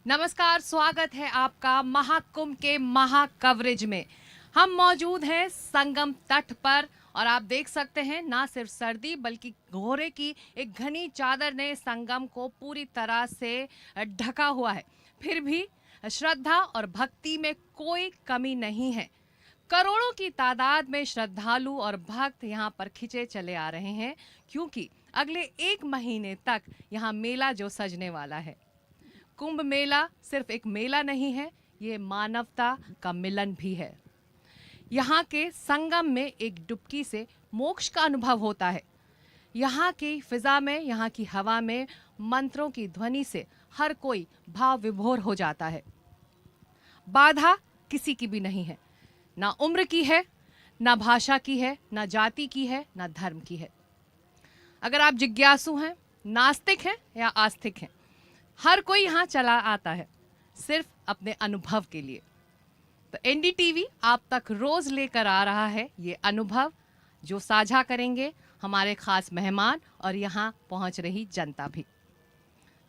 नमस्कार, स्वागत है आपका महाकुंभ के महा कवरेज में। हम मौजूद हैं संगम तट पर और आप देख सकते हैं ना सिर्फ सर्दी बल्कि कोहरे की एक घनी चादर ने संगम को पूरी तरह से ढका हुआ है। फिर भी श्रद्धा और भक्ति में कोई कमी नहीं है। करोड़ों की तादाद में श्रद्धालु और भक्त यहाँ पर खिंचे चले आ रहे हैं क्योंकि अगले 1 महीने तक यहाँ मेला जो सजने वाला है। कुंभ मेला सिर्फ एक मेला नहीं है, ये मानवता का मिलन भी है। यहाँ के संगम में एक डुबकी से मोक्ष का अनुभव होता है। यहाँ की फिजा में, यहाँ की हवा में मंत्रों की ध्वनि से हर कोई भाव विभोर हो जाता है। बाधा किसी की भी नहीं है, ना उम्र की है, ना भाषा की है, ना जाति की है, ना धर्म की है। अगर आप जिज्ञासु हैं, नास्तिक हैं या आस्तिक हैं, हर कोई यहाँ चला आता है सिर्फ अपने अनुभव के लिए। तो एनडीटीवी आप तक रोज लेकर आ रहा है ये अनुभव जो साझा करेंगे हमारे खास मेहमान और यहाँ पहुँच रही जनता भी।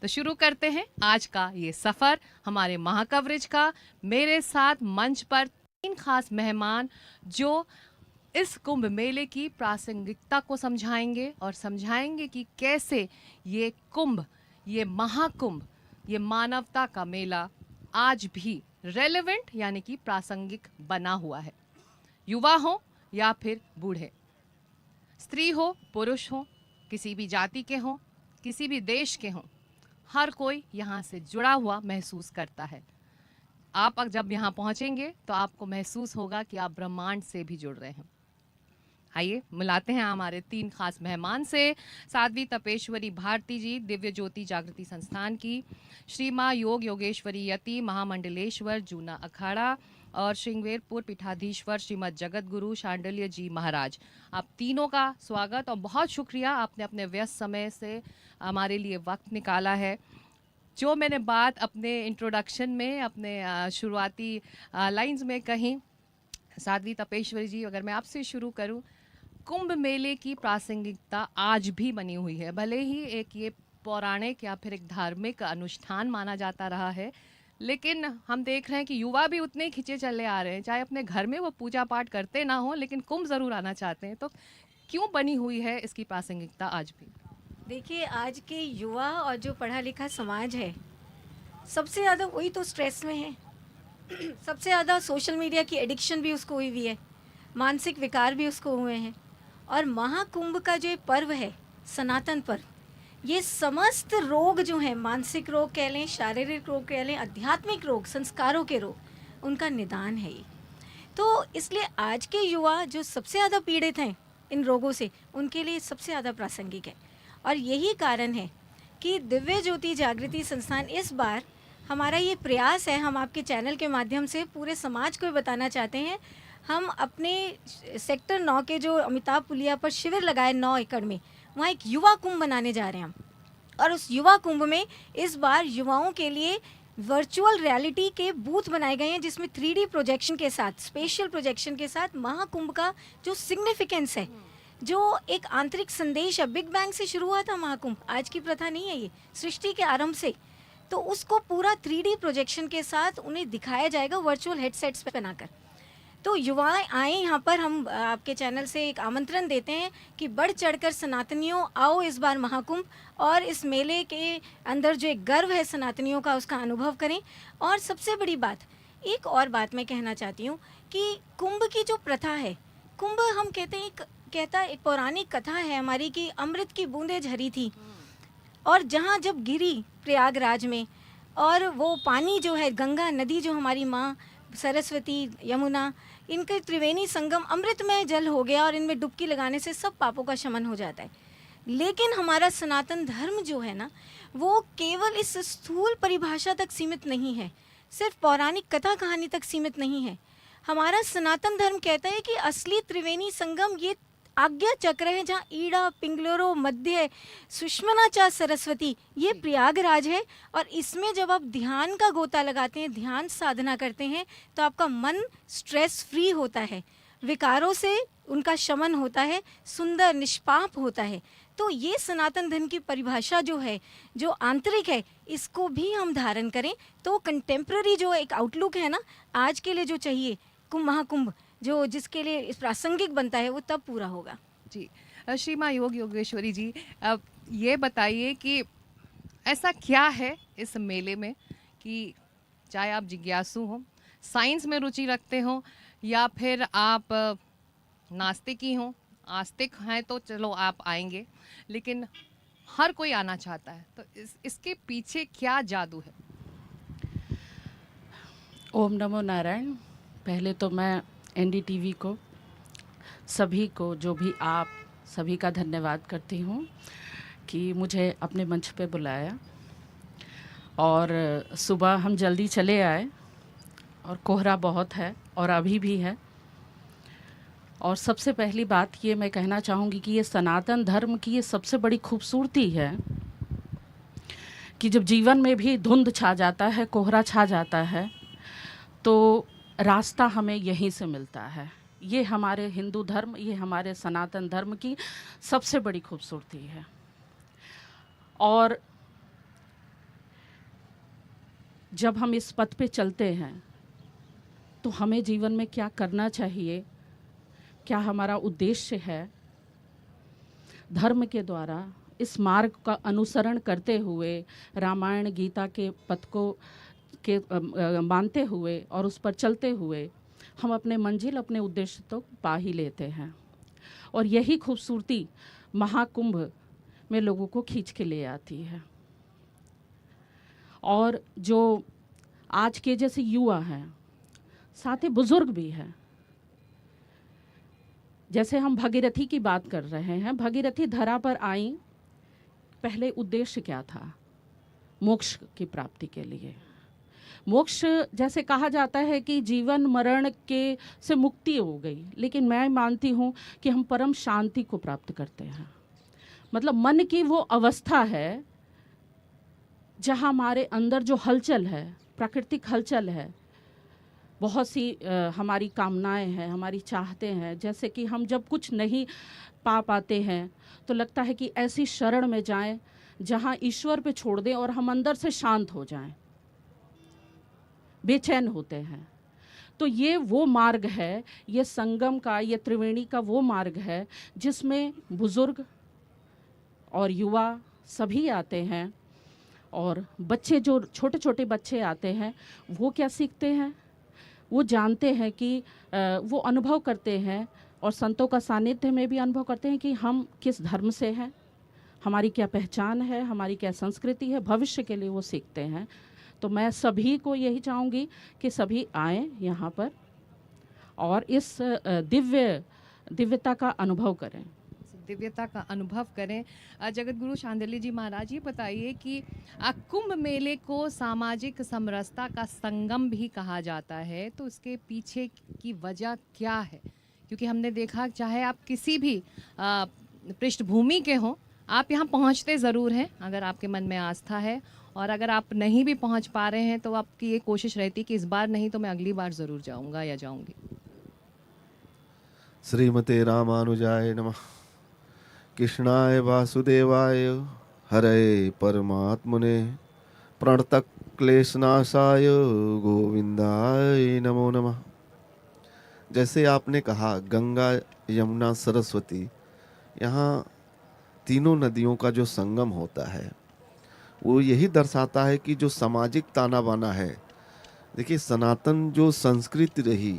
तो शुरू करते हैं आज का ये सफ़र हमारे महाकवरेज का। मेरे साथ मंच पर 3 खास मेहमान जो इस कुंभ मेले की प्रासंगिकता को समझाएंगे और समझाएंगे कि कैसे ये कुंभ, ये महाकुंभ, ये मानवता का मेला आज भी रेलेवेंट यानी कि प्रासंगिक बना हुआ है। युवा हो या फिर बूढ़े, स्त्री हो पुरुष हो, किसी भी जाति के हो, किसी भी देश के हो, हर कोई यहाँ से जुड़ा हुआ महसूस करता है। आप जब यहाँ पहुँचेंगे तो आपको महसूस होगा कि आप ब्रह्मांड से भी जुड़ रहे हैं। आइए मिलाते हैं हमारे 3 खास मेहमान से। साध्वी तपेश्वरी भारती जी, दिव्य ज्योति जागृति संस्थान की, श्री माँ योग योगेश्वरी यति महामंडलेश्वर जूना अखाड़ा और श्रृंगेरपुर पीठाधीश्वर श्रीमद जगत गुरु शांडिल्य जी महाराज। आप तीनों का स्वागत और बहुत शुक्रिया, आपने अपने व्यस्त समय से हमारे लिए वक्त निकाला है। जो मैंने बात अपने इंट्रोडक्शन में, अपने शुरुआती लाइंस में कही, साध्वी तपेश्वरी जी, अगर मैं आपसे शुरू करूं, कुंभ मेले की प्रासंगिकता आज भी बनी हुई है। भले ही एक ये पौराणिक या फिर एक धार्मिक अनुष्ठान माना जाता रहा है, लेकिन हम देख रहे हैं कि युवा भी उतने खिंचे चले आ रहे हैं। चाहे अपने घर में वो पूजा पाठ करते ना हो, लेकिन कुंभ ज़रूर आना चाहते हैं। तो क्यों बनी हुई है इसकी प्रासंगिकता आज भी? देखिए, आज के युवा और जो पढ़ा लिखा समाज है, सबसे ज़्यादा वही तो स्ट्रेस में है। सबसे ज़्यादा सोशल मीडिया की एडिक्शन भी उसको हुई है, मानसिक विकार भी उसको हुए हैं। और महाकुंभ का जो पर्व है, सनातन पर्व, ये समस्त रोग जो हैं, मानसिक रोग कह लें, शारीरिक रोग कह लें, आध्यात्मिक रोग, संस्कारों के रोग, उनका निदान है ये। तो इसलिए आज के युवा जो सबसे ज़्यादा पीड़ित हैं इन रोगों से, उनके लिए सबसे ज़्यादा प्रासंगिक है। और यही कारण है कि दिव्य ज्योति जागृति संस्थान इस बार, हमारा ये प्रयास है, हम आपके चैनल के माध्यम से पूरे समाज को बताना चाहते हैं। हम अपने सेक्टर 9 के जो अमिताभ पुलिया पर शिविर लगाए 9 एकड़ में, वहाँ एक युवा कुंभ बनाने जा रहे हैं हम। और उस युवा कुंभ में इस बार युवाओं के लिए वर्चुअल रियलिटी के बूथ बनाए गए हैं, जिसमें 3D प्रोजेक्शन के साथ, स्पेशल प्रोजेक्शन के साथ महाकुंभ का जो सिग्निफिकेंस है, जो एक आंतरिक संदेश है। बिग बैंग से शुरू हुआ था महाकुंभ, आज की प्रथा नहीं है ये, सृष्टि के आरंभ से। तो उसको पूरा 3D प्रोजेक्शन के साथ उन्हें दिखाया जाएगा वर्चुअल हेडसेट्स पे बनाकर। तो युवाएं आए यहाँ पर, हम आपके चैनल से एक आमंत्रण देते हैं कि बढ़ चढ़कर सनातनियों आओ इस बार महाकुंभ, और इस मेले के अंदर जो एक गर्व है सनातनियों का, उसका अनुभव करें। और सबसे बड़ी बात, एक और बात मैं कहना चाहती हूँ कि कुंभ की जो प्रथा है, कुंभ हम कहते हैं, एक पौराणिक कथा है हमारी कि अमृत की बूंदें झरी थी, और जहाँ जब गिरी प्रयागराज में, और वो पानी जो है, गंगा नदी जो हमारी माँ, सरस्वती, यमुना, इनके त्रिवेणी संगम अमृतमय जल हो गया, और इनमें डुबकी लगाने से सब पापों का शमन हो जाता है। लेकिन हमारा सनातन धर्म जो है ना, वो केवल इस स्थूल परिभाषा तक सीमित नहीं है, सिर्फ पौराणिक कथा कहानी तक सीमित नहीं है। हमारा सनातन धर्म कहता है कि असली त्रिवेणी संगम ये आज्ञा चक्र है, जहाँ ईड़ा पिंगलोरो मध्य सुषमना सरस्वती, ये प्रयागराज है। और इसमें जब आप ध्यान का गोता लगाते हैं, ध्यान साधना करते हैं, तो आपका मन स्ट्रेस फ्री होता है, विकारों से उनका शमन होता है, सुंदर निष्पाप होता है। तो ये सनातन धर्म की परिभाषा जो है, जो आंतरिक है, इसको भी हम धारण करें तो कंटेम्प्ररी जो एक आउटलुक है ना, आज के लिए जो चाहिए कुंभ महाकुंभ जो जिसके लिए इस प्रासंगिक बनता है, वो तब पूरा होगा। जी। श्री माँ योग योगेश्वरी जी, अब ये बताइए कि ऐसा क्या है इस मेले में कि चाहे आप जिज्ञासु हो, साइंस में रुचि रखते हो, या फिर आप नास्तिक ही हो, आस्तिक हैं तो चलो आप आएंगे, लेकिन हर कोई आना चाहता है, तो इसके पीछे क्या जादू है? ओम नमो नारायण। पहले तो मैं एनडीटीवी को, सभी को, जो भी आप सभी का धन्यवाद करती हूँ कि मुझे अपने मंच पे बुलाया। और सुबह हम जल्दी चले आए और कोहरा बहुत है और अभी भी है। और सबसे पहली बात ये मैं कहना चाहूँगी कि ये सनातन धर्म की ये सबसे बड़ी खूबसूरती है कि जब जीवन में भी धुंध छा जाता है, कोहरा छा जाता है, तो रास्ता हमें यहीं से मिलता है। ये हमारे हिंदू धर्म, ये हमारे सनातन धर्म की सबसे बड़ी खूबसूरती है। और जब हम इस पथ पे चलते हैं तो हमें जीवन में क्या करना चाहिए, क्या हमारा उद्देश्य है, धर्म के द्वारा इस मार्ग का अनुसरण करते हुए, रामायण गीता के पथ को मानते हुए और उस पर चलते हुए हम अपने मंजिल, अपने उद्देश्य तो पा ही लेते हैं। और यही खूबसूरती महाकुंभ में लोगों को खींच के ले आती है। और जो आज के जैसे युवा हैं, साथ ही बुजुर्ग भी हैं, जैसे हम भगीरथी की बात कर रहे हैं, भगीरथी धरा पर आई, पहले उद्देश्य क्या था? मोक्ष की प्राप्ति के लिए। मोक्ष जैसे कहा जाता है कि जीवन मरण के से मुक्ति हो गई, लेकिन मैं मानती हूँ कि हम परम शांति को प्राप्त करते हैं। मतलब मन की वो अवस्था है जहाँ हमारे अंदर जो हलचल है, प्राकृतिक हलचल है, बहुत सी हमारी कामनाएं हैं, हमारी चाहते हैं, जैसे कि हम जब कुछ नहीं पा पाते हैं तो लगता है कि ऐसी शरण में जाएं जहाँ ईश्वर पे छोड़ दें और हम अंदर से शांत हो जाएं, बेचैन होते हैं। तो ये वो मार्ग है, ये संगम का, ये त्रिवेणी का वो मार्ग है जिसमें बुजुर्ग और युवा सभी आते हैं। और बच्चे, जो छोटे छोटे बच्चे आते हैं, वो क्या सीखते हैं? वो जानते हैं कि वो अनुभव करते हैं और संतों का सानिध्य में भी अनुभव करते हैं कि हम किस धर्म से हैं, हमारी क्या पहचान है, हमारी क्या संस्कृति है, भविष्य के लिए वो सीखते हैं। तो मैं सभी को यही चाहूँगी कि सभी आएँ यहाँ पर और इस दिव्यता का अनुभव करें, दिव्यता का अनुभव करें। जगत गुरु शांडिल्य जी महाराज, ये बताइए कि कुंभ मेले को सामाजिक समरसता का संगम भी कहा जाता है, तो इसके पीछे की वजह क्या है? क्योंकि हमने देखा, चाहे आप किसी भी पृष्ठभूमि के हों, आप यहाँ पहुँचते ज़रूर हैं अगर आपके मन में आस्था है, और अगर आप नहीं भी पहुँच पा रहे हैं तो आपकी ये कोशिश रहती कि इस बार नहीं तो मैं अगली बार ज़रूर जाऊँगा या जाऊँगी। श्रीमते रामानुजाय नमः। कृष्णाय वासुदेवाय हरे परमात्मने प्रणतः क्लेशनाशाय गोविंदाय नमो नमः। जैसे आपने कहा, गंगा यमुना सरस्वती, यहाँ तीनों नदियों का जो संगम होता है वो यही दर्शाता है कि जो सामाजिक ताना बाना है, देखिए सनातन जो संस्कृति रही,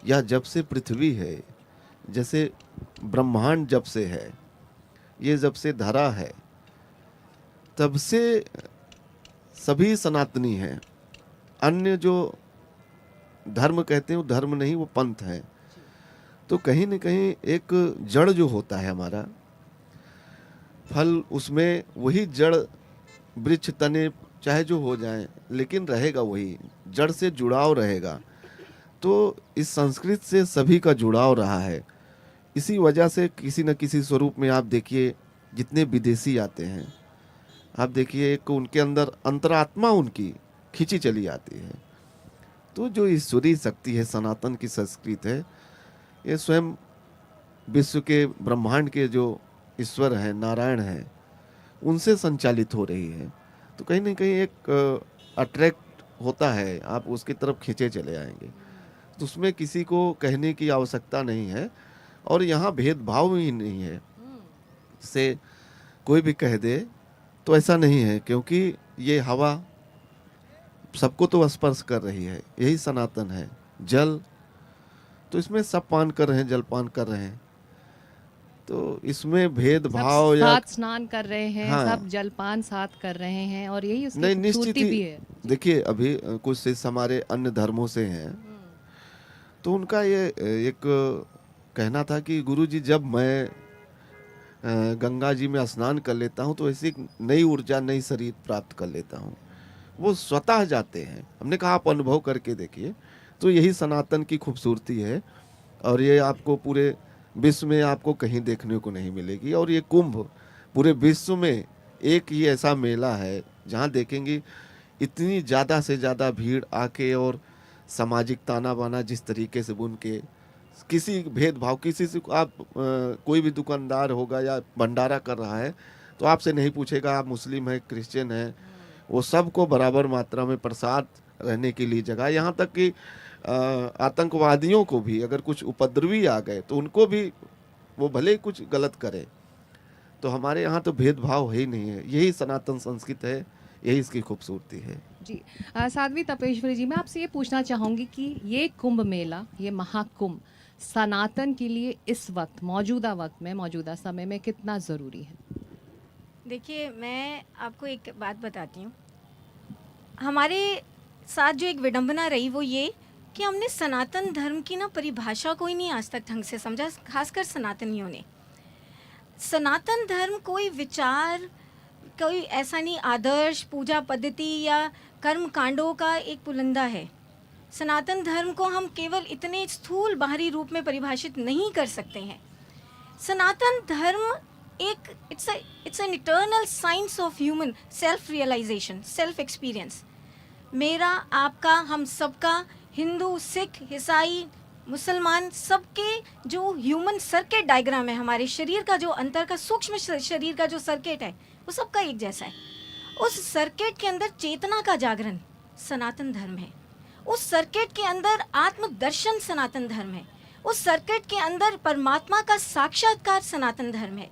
या जब से पृथ्वी है, जैसे ब्रह्मांड जब से है, ये जब से धरा है, तब से सभी सनातनी हैं। अन्य जो धर्म कहते हैं वो धर्म नहीं, वो पंथ है। तो कहीं न कहीं एक जड़ जो होता है हमारा, फल उसमें वही जड़, वृक्ष तने चाहे जो हो जाए, लेकिन रहेगा वही, जड़ से जुड़ाव रहेगा। तो इस संस्कृत से सभी का जुड़ाव रहा है। इसी वजह से किसी न किसी स्वरूप में आप देखिए, जितने विदेशी आते हैं, आप देखिए एक उनके अंदर अंतरात्मा उनकी खींची चली आती है। तो जो ईश्वरीय शक्ति है, सनातन की संस्कृत है, ये स्वयं विश्व के, ब्रह्मांड के जो ईश्वर हैं, नारायण हैं, उनसे संचालित हो रही है। तो कहीं ना कहीं एक अट्रैक्ट होता है, आप उसकी तरफ खींचे चले आएंगे। तो उसमें किसी को कहने की आवश्यकता नहीं है और यहाँ भेदभाव ही नहीं है। से कोई भी कह दे तो ऐसा नहीं है, क्योंकि ये हवा सबको तो स्पर्श कर रही है, यही सनातन है। जल तो इसमें सब पान कर रहे हैं, जलपान कर रहे हैं, तो इसमें भेदभाव सब या साथ स्नान कर रहे हैं, हाँ। सब जलपान साथ कर रहे हैं और यही उसकी नहीं, निश्चित खूबसूरती ही। भी है। देखिए अभी कुछ शिष्य हमारे अन्य धर्मों से हैं, तो उनका ये एक कहना था कि गुरुजी जब मैं गंगा जी में स्नान कर लेता हूँ तो ऐसी एक नई ऊर्जा, नई शरीर प्राप्त कर लेता हूँ। वो स्वतः जाते हैं। हमने कहा आप अनुभव करके देखिए। तो यही सनातन की खूबसूरती है और ये आपको पूरे विश्व में आपको कहीं देखने को नहीं मिलेगी। और ये कुंभ पूरे विश्व में एक ही ऐसा मेला है जहाँ देखेंगे इतनी ज़्यादा से ज़्यादा भीड़ आके, और सामाजिक ताना बाना जिस तरीके से बुन के, किसी भेदभाव, किसी से आप कोई भी दुकानदार होगा या भंडारा कर रहा है तो आपसे नहीं पूछेगा आप मुस्लिम है, क्रिश्चियन है, वो सबको बराबर मात्रा में प्रसाद रहने के लिए जगह। यहाँ तक कि आतंकवादियों को भी अगर कुछ उपद्रवी आ गए तो उनको भी, वो भले ही कुछ गलत करे, तो हमारे यहाँ तो भेदभाव है ही नहीं है। यही सनातन संस्कृति है, यही इसकी खूबसूरती है। जी साध्वी तपेश्वरी जी, मैं आपसे ये पूछना चाहूँगी कि ये कुंभ मेला, ये महाकुंभ सनातन के लिए इस वक्त, मौजूदा वक्त में, मौजूदा समय में कितना ज़रूरी है? देखिए, मैं आपको एक बात बताती हूँ। हमारे साथ जो एक विडंबना रही वो ये कि हमने सनातन धर्म की ना परिभाषा को ही नहीं आज तक ढंग से समझा, खासकर सनातनियों ने। सनातन धर्म कोई विचार, कोई ऐसा नहीं आदर्श, पूजा पद्धति या कर्म कांडों का एक पुलंदा है। सनातन धर्म को हम केवल इतने स्थूल बाहरी रूप में परिभाषित नहीं कर सकते हैं। सनातन धर्म एक it's an eternal science of human self realization, self experience. मेरा, आपका, हम सबका, हिंदू, सिख, ईसाई, मुसलमान, सबके जो ह्यूमन सर्किट डायग्राम है, हमारे शरीर का जो अंतर का सूक्ष्म शरीर का जो सर्किट है, वो सबका एक जैसा है। उस सर्किट के अंदर चेतना का जागरण सनातन धर्म है। उस सर्किट के अंदर आत्मदर्शन सनातन धर्म है। उस सर्किट के अंदर परमात्मा का साक्षात्कार सनातन धर्म है।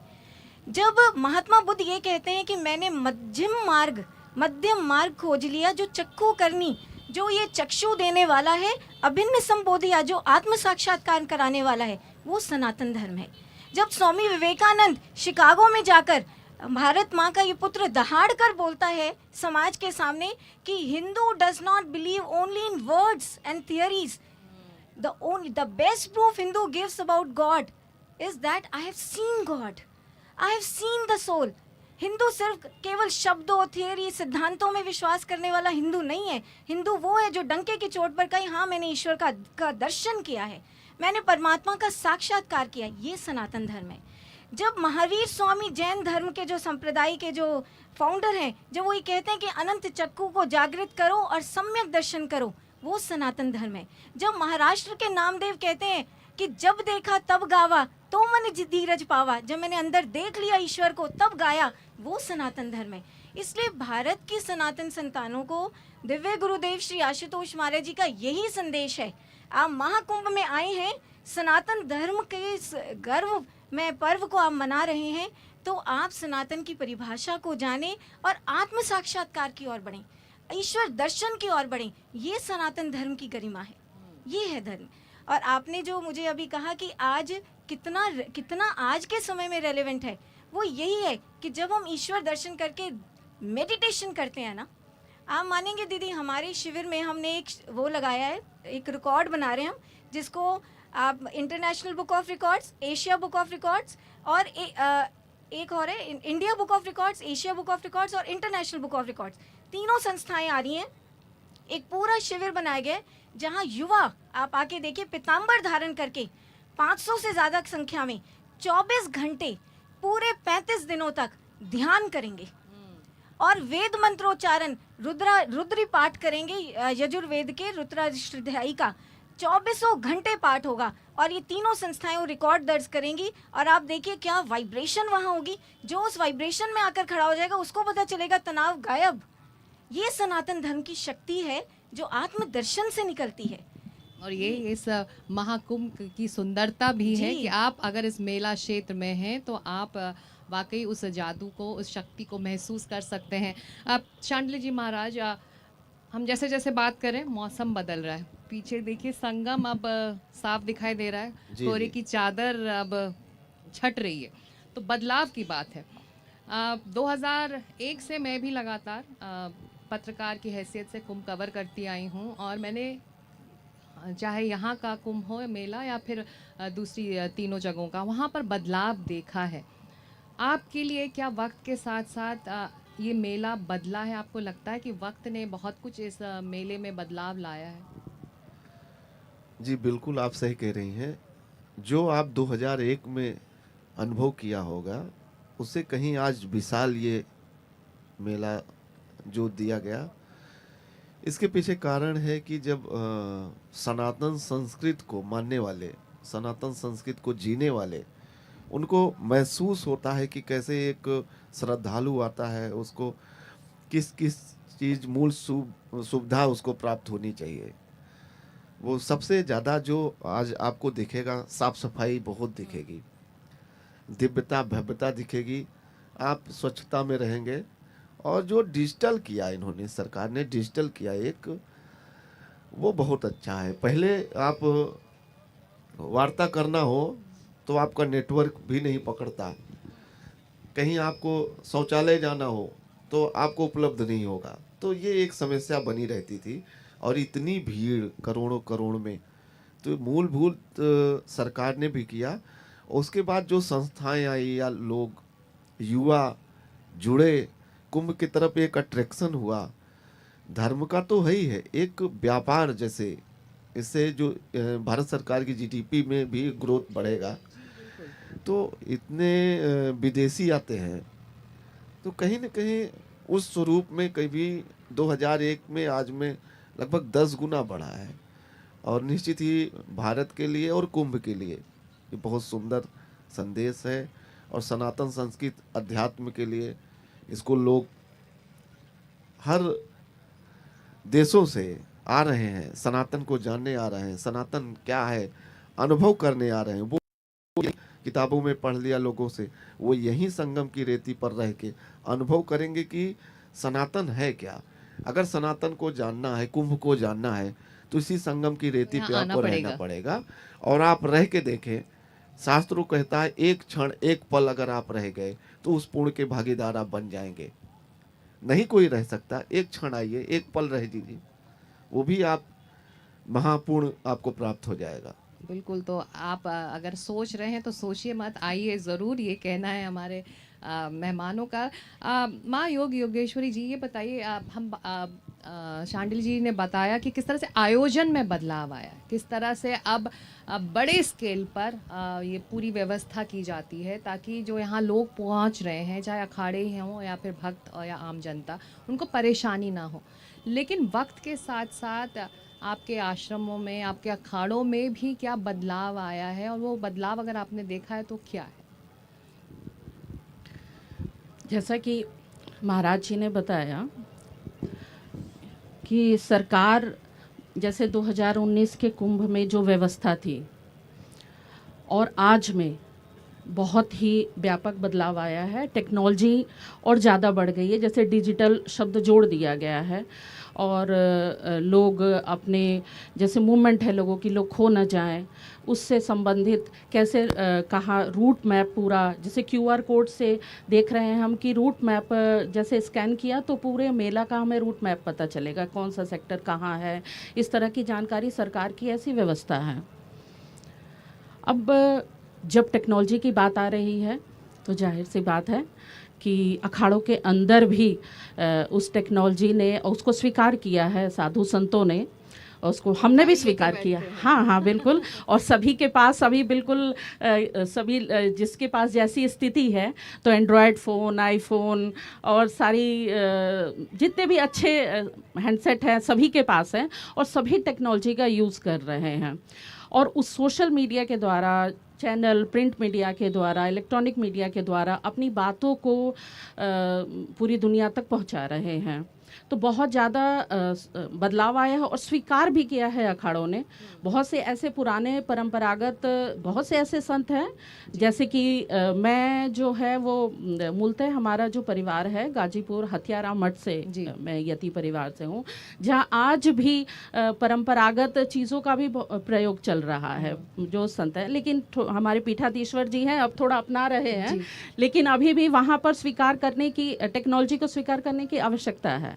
जब महात्मा बुद्ध ये कहते हैं कि मैंने मध्यम मार्ग खोज लिया, जो चक्षु करनी, जो ये चक्षु देने वाला है, अभिन्न संबोधिया, जो आत्म साक्षात्कार कराने वाला है, वो सनातन धर्म है। जब स्वामी विवेकानंद शिकागो में जाकर भारत माँ का ये पुत्र दहाड़ कर बोलता है समाज के सामने कि Hindu does not believe only in words and theories, the best proof Hindu gives about God is that I have seen God, I have seen the soul. Hindu सिर्फ केवल शब्दों, थियरी, सिद्धांतों में विश्वास करने वाला हिंदू नहीं है। हिंदू वो है जो डंके की चोट पर कहे हाँ मैंने ईश्वर का दर्शन किया है, मैंने परमात्मा का साक्षात्कार किया। ये सनातन धर्म है। जब महावीर स्वामी जैन धर्म के जो संप्रदाय के जो फाउंडर हैं, जब वो ये कहते हैं कि अनंत चक्षु को जागृत करो और सम्यक दर्शन करो, वो सनातन धर्म है। जब महाराष्ट्र के नामदेव कहते हैं कि जब देखा तब गावा तो मन धीरज पावा, जब मैंने अंदर देख लिया ईश्वर को तब गाया, वो सनातन धर्म है। इसलिए भारत की सनातन संतानों को दिव्य गुरुदेव श्री आशुतोष महाराज जी का यही संदेश है। आप महाकुंभ में आए हैं, सनातन धर्म के गर्व में पर्व को आप मना रहे हैं, तो आप सनातन की परिभाषा को जानें और आत्म साक्षात्कार की ओर बढ़ें, ईश्वर दर्शन की ओर बढ़ें। ये सनातन धर्म की गरिमा है, ये है धर्म। और आपने जो मुझे अभी कहा कि आज कितना आज के समय में रेलेवेंट है, वो यही है कि जब हम ईश्वर दर्शन करके मेडिटेशन करते हैं ना, आप मानेंगे दीदी, हमारे शिविर में हमने एक वो लगाया है, एक रिकॉर्ड बना रहे हैं हम, जिसको आप international book of records, Asia book of records और एक और है India book of records, Asia book of records और इंटरनेशनल बुक ऑफ रिकॉर्ड्स, तीनों संस्थाएं आ रही हैं। एक पूरा शिविर बनाया गया जहां युवा, आप आके देखिए, पीताम्बर धारण करके 500 से ज़्यादा संख्या में 24 घंटे पूरे 35 दिनों तक ध्यान करेंगे और वेद मंत्रोच्चारण, रुद्री पाठ करेंगे, यजुर्वेद के रुद्राष्टाध्यायी का 2400 घंटे पाठ होगा और ये तीनों संस्थाएं वो रिकॉर्ड दर्ज करेंगी और आप देखिए क्या वाइब्रेशन वहाँ होगी। जो उस वाइब्रेशन में आकर खड़ा हो जाएगा उसको पता चलेगा तनाव गायब। ये सनातन धर्म की शक्ति है जो आत्मदर्शन से निकलती है। और ये इस महाकुंभ की सुंदरता भी है जी। कि आप अगर इस मेला क्षेत्र में हैं तो आप वाकई उस जादू को, उस शक्ति को महसूस कर सकते हैं। अब शांडिल्य जी महाराज, हम जैसे जैसे बात करें मौसम बदल रहा है, पीछे देखिए संगम अब साफ दिखाई दे रहा है, जी, कोहरे जी। की चादर अब छट रही है, तो बदलाव की बात है। 2001 से मैं भी लगातार पत्रकार की हैसियत से कुंभ कवर करती आई हूँ और मैंने चाहे यहाँ का कुंभ हो मेला या फिर दूसरी तीनों जगहों का, वहाँ पर बदलाव देखा है। आपके लिए क्या वक्त के साथ साथ ये मेला बदला है? आपको लगता है कि वक्त ने बहुत कुछ इस मेले में बदलाव लाया है? जी बिल्कुल, आप सही कह रही हैं। जो आप 2001 में अनुभव किया होगा, उससे कहीं आज विशाल ये मेला जो दिया गया, इसके पीछे कारण है कि जब सनातन संस्कृत को मानने वाले, सनातन संस्कृत को जीने वाले, उनको महसूस होता है कि कैसे एक श्रद्धालु आता है, उसको किस किस चीज़ मूल सुविधा उसको प्राप्त होनी चाहिए। वो सबसे ज़्यादा जो आज आपको दिखेगा, साफ सफाई बहुत दिखेगी, दिव्यता भव्यता दिखेगी, आप स्वच्छता में रहेंगे। और जो डिजिटल किया इन्होंने, सरकार ने डिजिटल किया एक, वो बहुत अच्छा है। पहले आप वार्ता करना हो तो आपका नेटवर्क भी नहीं पकड़ता, कहीं आपको शौचालय जाना हो तो आपको उपलब्ध नहीं होगा, तो ये एक समस्या बनी रहती थी। और इतनी भीड़ करोड़ों करोड़ में, तो मूलभूत सरकार ने भी किया। उसके बाद जो संस्थाएं आई या लोग युवा जुड़े, कुंभ की तरफ एक अट्रैक्शन हुआ। धर्म का तो है ही है, एक व्यापार जैसे, इससे जो भारत सरकार की जीडीपी में भी ग्रोथ बढ़ेगा। तो इतने विदेशी आते हैं, तो कहीं न कहीं उस स्वरूप में कभी 2001 में आज में लगभग 10 गुना बढ़ा है। और निश्चित ही भारत के लिए और कुंभ के लिए ये बहुत सुंदर संदेश है। और सनातन संस्कृत अध्यात्म के लिए इसको लोग हर देशों से आ रहे हैं, सनातन को जानने आ रहे हैं, सनातन क्या है अनुभव करने आ रहे हैं। वो किताबों में पढ़ लिया लोगों से, वो यहीं संगम की रेती पर रह के अनुभव करेंगे कि सनातन है क्या। अगर सनातन को जानना है, कुंभ को जानना है, तो इसी संगम की रेती पे आपको रहना पड़ेगा। और आप रह के देखें, शास्त्रों कहता है एक क्षण एक पल अगर आप रह गए तो उस पुण्य के भागीदार आप बन जाएंगे। नहीं कोई रह सकता, एक क्षण आइए, एक पल रह दीजिए, वो भी आप महापुण्य आपको प्राप्त हो जाएगा। बिल्कुल, तो आप अगर सोच रहे हैं तो सोचिए मत, आइए ज़रूर, ये कहना है हमारे मेहमानों का। माँ योगेश्वरी जी, ये बताइए, हम शांडिल्य जी ने बताया कि किस तरह से आयोजन में बदलाव आया, किस तरह से अब बड़े स्केल पर ये पूरी व्यवस्था की जाती है ताकि जो यहाँ लोग पहुँच रहे हैं, चाहे अखाड़े ही हों या फिर भक्त या आम जनता, उनको परेशानी ना हो। लेकिन वक्त के साथ साथ आपके आश्रमों में, आपके अखाड़ों में भी क्या बदलाव आया है, और वो बदलाव अगर आपने देखा है तो क्या है? जैसा कि महाराज जी ने बताया कि सरकार जैसे 2019 के कुंभ में जो व्यवस्था थी और आज में बहुत ही व्यापक बदलाव आया है। टेक्नोलॉजी और ज़्यादा बढ़ गई है, जैसे डिजिटल शब्द जोड़ दिया गया है। और लोग अपने जैसे मूवमेंट है लोगों की, लोग खो न जाएं, उससे संबंधित कैसे कहाँ रूट मैप पूरा, जैसे QR कोड से देख रहे हैं हम कि रूट मैप जैसे स्कैन किया तो पूरे मेला का हमें रूट मैप पता चलेगा, कौन सा सेक्टर कहाँ है, इस तरह की जानकारी सरकार की ऐसी व्यवस्था है। अब जब टेक्नोलॉजी की बात आ रही है तो जाहिर सी बात है कि अखाड़ों के अंदर भी उस टेक्नोलॉजी ने उसको स्वीकार किया है साधु संतों ने, उसको हमने भी स्वीकार किया। हाँ हाँ बिल्कुल। और सभी के पास अभी बिल्कुल सभी जिसके पास जैसी स्थिति है तो एंड्रॉयड फ़ोन, आईफोन और सारी जितने भी अच्छे हैंडसेट हैं सभी के पास हैं और सभी टेक्नोलॉजी का यूज़ कर रहे हैं। और उस सोशल मीडिया के द्वारा, चैनल, प्रिंट मीडिया के द्वारा, इलेक्ट्रॉनिक मीडिया के द्वारा अपनी बातों को पूरी दुनिया तक पहुंचा रहे हैं। तो बहुत ज़्यादा बदलाव आया है और स्वीकार भी किया है अखाड़ों ने। बहुत से ऐसे पुराने परंपरागत बहुत से ऐसे संत हैं, जैसे कि मैं जो है वो मूलतः हमारा जो परिवार है गाजीपुर हथियाराम मठ से, मैं यति परिवार से हूँ, जहाँ आज भी परंपरागत चीज़ों का भी प्रयोग चल रहा है जो संत है। लेकिन हमारे पीठाधीश्वर जी हैं, अब थोड़ा अपना रहे हैं, लेकिन अभी भी वहाँ पर स्वीकार करने की, टेक्नोलॉजी को स्वीकार करने की आवश्यकता है।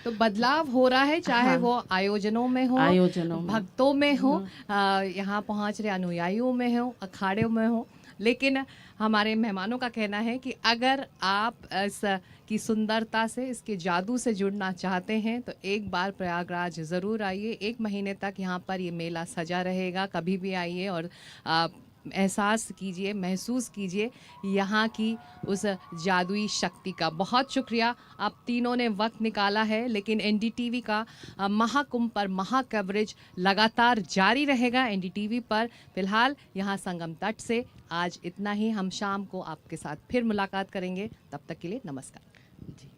तो बदलाव हो रहा है, चाहे हाँ, वो आयोजनों में हो, भक्तों में हो, यहाँ पहुँच रहे अनुयायियों में हो, अखाड़ों में हो। लेकिन हमारे मेहमानों का कहना है कि अगर आप इस की सुंदरता से, इसके जादू से जुड़ना चाहते हैं तो एक बार प्रयागराज ज़रूर आइए। 1 महीने तक यहाँ पर ये मेला सजा रहेगा, कभी भी आइए और एहसास कीजिए, महसूस कीजिए यहाँ की उस जादुई शक्ति का। बहुत शुक्रिया, आप तीनों ने वक्त निकाला है। लेकिन एनडीटीवी का महाकुंभ पर महा कवरेज लगातार जारी रहेगा एनडीटीवी पर। फिलहाल यहाँ संगम तट से आज इतना ही। हम शाम को आपके साथ फिर मुलाकात करेंगे, तब तक के लिए नमस्कार जी।